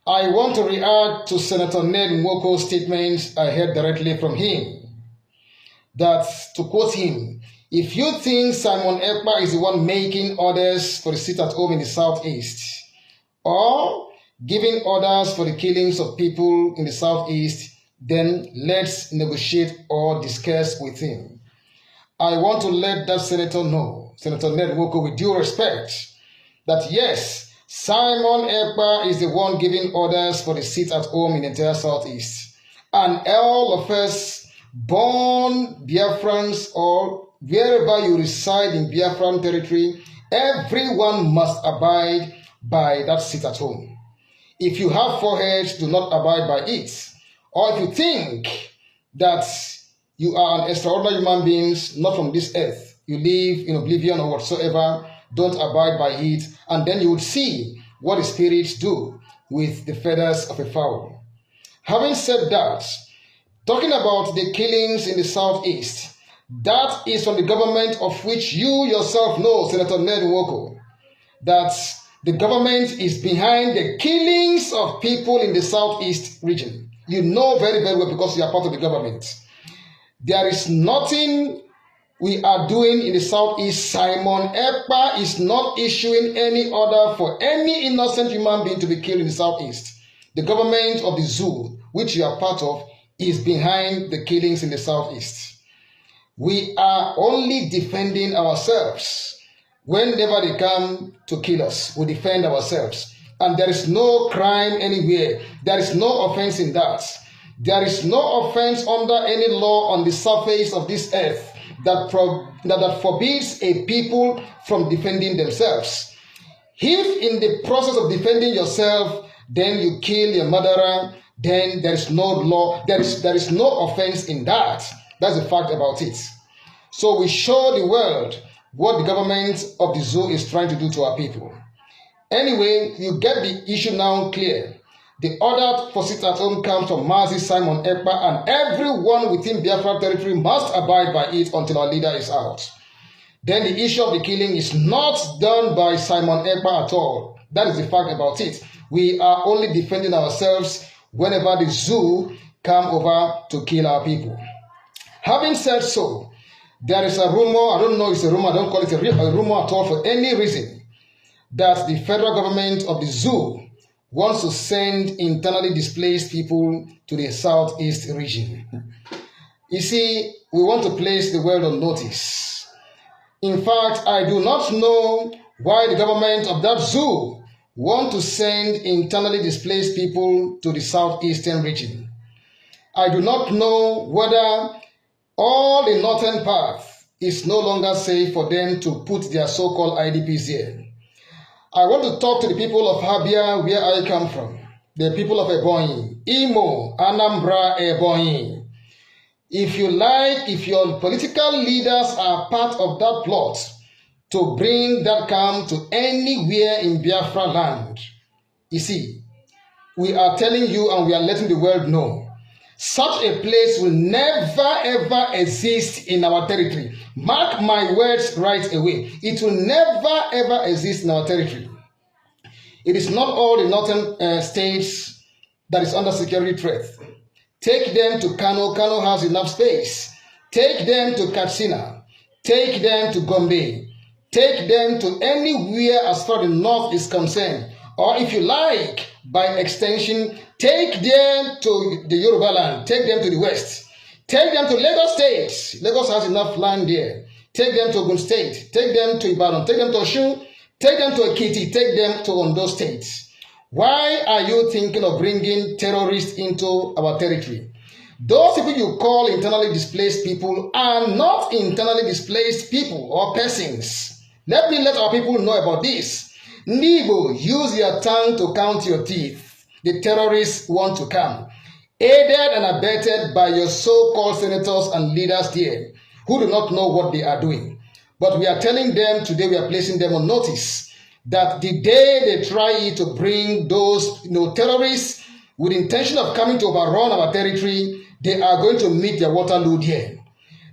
I want to react to Senator Ned Nwoko's statements I heard directly from him. That, to quote him, if you think Simon Ekpa is the one making orders for the sit at home in the southeast, or giving orders for the killings of people in the southeast, then let's negotiate or discuss with him. I want to let that senator know, Senator Ned Nwoko, with due respect, that yes, Simon Ekpa is the one giving orders for the sit at home in the entire southeast. And all of us born Biafrans or wherever you reside in Biafran territory, everyone must abide by that sit at home. If you have foreheads, do not abide by it. Or if you think that you are an extraordinary human being, not from this earth, you live in oblivion or whatsoever, don't abide by it, and then you would see what the spirits do with the feathers of a fowl. Having said that, talking about the killings in the southeast, that is from the government of which you yourself know, Senator Ned Nwoko, that the government is behind the killings of people in the southeast region. You know very, very well because you are part of the government. There is nothing we are doing in the southeast. Simon Ekpa is not issuing any order for any innocent human being to be killed in the southeast. The government of the zoo, which you are part of, is behind the killings in the southeast. We are only defending ourselves. Whenever they come to kill us, we defend ourselves. And there is no crime anywhere. There is no offense in that. There is no offense under any law on the surface of this earth that forbids a people from defending themselves. If in the process of defending yourself, then you kill your murderer, then there is no law, there is no offense in that. That's the fact about it. So we show the world what the government of the zoo is trying to do to our people. Anyway, you get the issue now clear. The order for sit at home comes from Mazi Simon Ekpa, and everyone within Biafra territory must abide by it until our leader is out. Then the issue of the killing is not done by Simon Ekpa at all. That is the fact about it. We are only defending ourselves whenever the zoo come over to kill our people. Having said so, there is a rumor, I don't know if it's a rumor, I don't call it a rumor at all for any reason, that the federal government of the zoo wants to send internally displaced people to the southeast region. You see, we want to place the world on notice. In fact, I do not know why the government of that zoo want to send internally displaced people to the southeastern region. I do not know whether all the northern part is no longer safe for them to put their so-called IDPs here. I want to talk to the people of Habia, where I come from, the people of Ebonyi, Imo, Anambra, Ebonyi. If you like, if your political leaders are part of that plot to bring that calm to anywhere in Biafra land, you see, we are telling you and we are letting the world know, such a place will never ever exist in our territory. Mark my words right away. It will never ever exist in our territory. It is not all the northern states that is under security threat. Take them to Kano. Kano has enough space. Take them to Katsina. Take them to Gombe. Take them to anywhere as far as the north is concerned. Or if you like, by extension, take them to the Yoruba land. Take them to the west. Take them to Lagos State. Lagos has enough land there. Take them to Ogun State. Take them to Ibadan. Take them to Osun. Take them to Ekiti. Take them to Ondo State. Why are you thinking of bringing terrorists into our territory? Those people you call internally displaced people are not internally displaced people or persons. Let me let our people know about this. Nibo, use your tongue to count your teeth. The terrorists want to come, aided and abetted by your so-called senators and leaders there, who do not know what they are doing. But we are telling them today, we are placing them on notice, that the day they try to bring those terrorists with intention of coming to overrun our territory, they are going to meet their Waterloo here.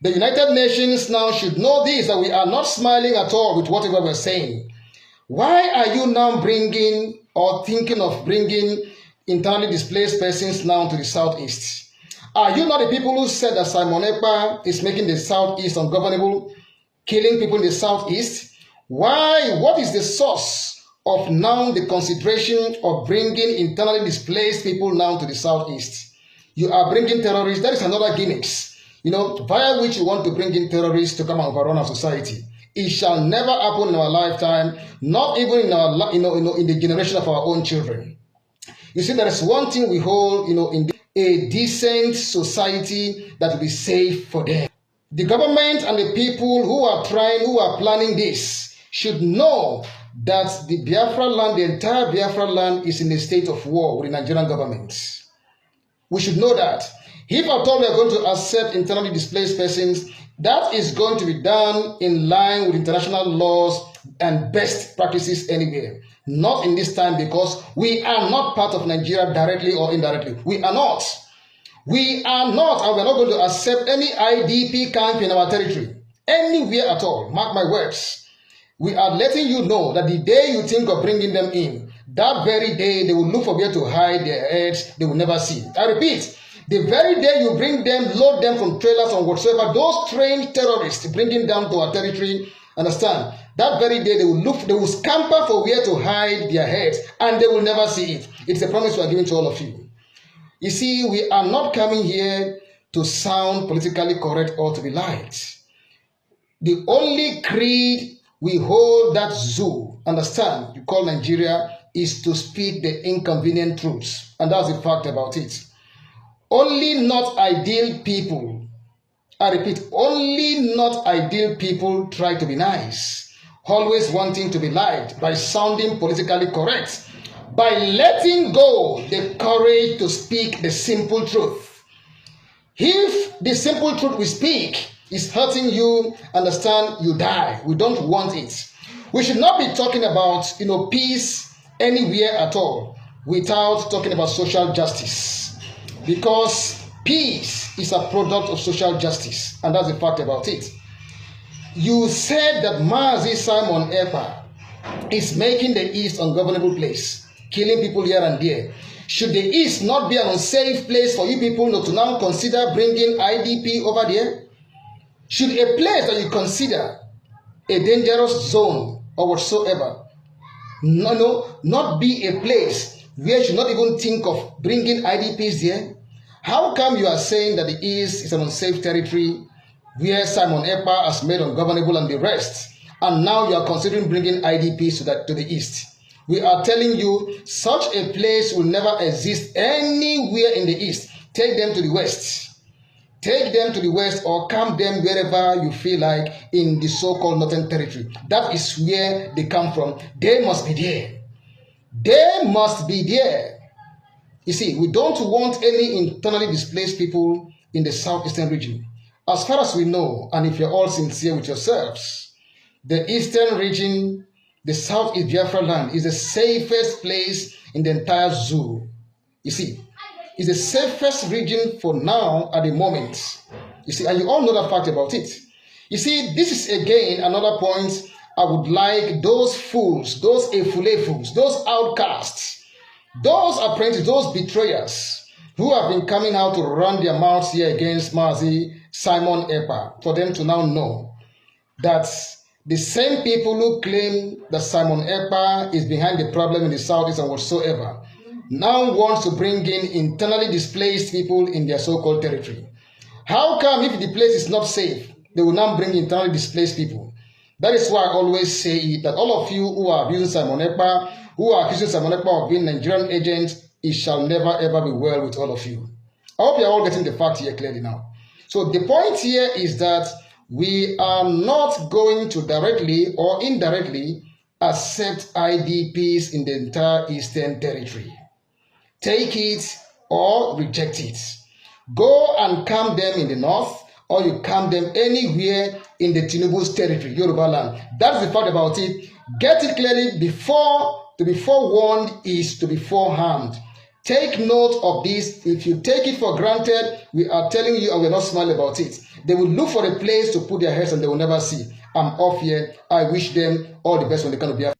The United Nations now should know this, that we are not smiling at all with whatever we're saying. Why are you now bringing or thinking of bringing internally displaced persons now to the southeast. Are you not the people who said that Simon Ekpa is making the southeast ungovernable, killing people in the southeast? Why? What is the source of now the consideration of bringing internally displaced people now to the southeast? You are bringing terrorists. That is another gimmick, via which you want to bring in terrorists to come and overrun our society. It shall never happen in our lifetime, not even in our, in the generation of our own children. You see, there is one thing we hold, in a decent society that will be safe for them. The government and the people who are planning this should know that the Biafra land, the entire Biafra land, is in a state of war with the Nigerian government. We should know that. If at all we are going to accept internally displaced persons, that is going to be done in line with international laws and best practices anywhere. Not in this time, because we are not part of Nigeria directly or indirectly. We are not. We are not, and we are not going to accept any IDP camp in our territory, anywhere at all. Mark my words. We are letting you know that the day you think of bringing them in, that very day they will look for where to hide their heads. They will never see. I repeat, the very day you bring them, load them from trailers or whatsoever, those trained terrorists bringing them to our territory, understand, that very day they will scamper for where to hide their heads, and they will never see it. It's a promise we are giving to all of you. You see, we are not coming here to sound politically correct or to be liked. The only creed we hold that zoo, understand, you call Nigeria, is to speak the inconvenient truths. And that's the fact about it. Only not ideal people, I repeat, only not ideal people try to be nice, always wanting to be liked by sounding politically correct, by letting go the courage to speak the simple truth. If the simple truth we speak is hurting you, understand, you die. We don't want it. We should not be talking about, peace anywhere at all without talking about social justice, because peace is a product of social justice, and that's the fact about it. You said that Mazi Simon Ekpa is making the East an ungovernable place, killing people here and there. Should the East not be an unsafe place for you people to now consider bringing IDP over there? Should a place that you consider a dangerous zone or whatsoever not be a place where you should not even think of bringing IDPs there? How come you are saying that the East is an unsafe territory where Simon Ekpa has made ungovernable and the rest, and now you are considering bringing IDPs to the East? We are telling you such a place will never exist anywhere in the East. Take them to the West. Take them to the West or camp them wherever you feel like in the so-called Northern Territory. That is where they come from. They must be there. They must be there. You see, we don't want any internally displaced people in the southeastern region. As far as we know, and if you're all sincere with yourselves, the eastern region, the southeast Biafra land, is the safest place in the entire zoo. You see, it's the safest region for now at the moment. You see, and you all know that fact about it. You see, this is again another point I would like those fools, those efulefus, those outcasts, those apprentices, those betrayers who have been coming out to run their mouths here against Mazi Simon Ekpa, for them to now know that the same people who claim that Simon Ekpa is behind the problem in the southeast and whatsoever now wants to bring in internally displaced people in their so-called territory. How come if the place is not safe, they will now bring internally displaced people? That is why I always say it, that all of you who are abusing Simon Ekpa, who are accusing Simon Ekpa of being Nigerian agents, it shall never ever be well with all of you. I hope you are all getting the fact here clearly now. So the point here is that we are not going to directly or indirectly accept IDPs in the entire Eastern Territory. Take it or reject it. Go and camp them in the north, or you camp them anywhere in the Tinubu's territory, Yoruba land. That's the fact about it. Get it clearly. To be forewarned is to be forearmed. Take note of this. If you take it for granted, we are telling you and we're not smiling about it. They will look for a place to put their heads and they will never see. I'm off here. I wish them all the best when they come to Biafra.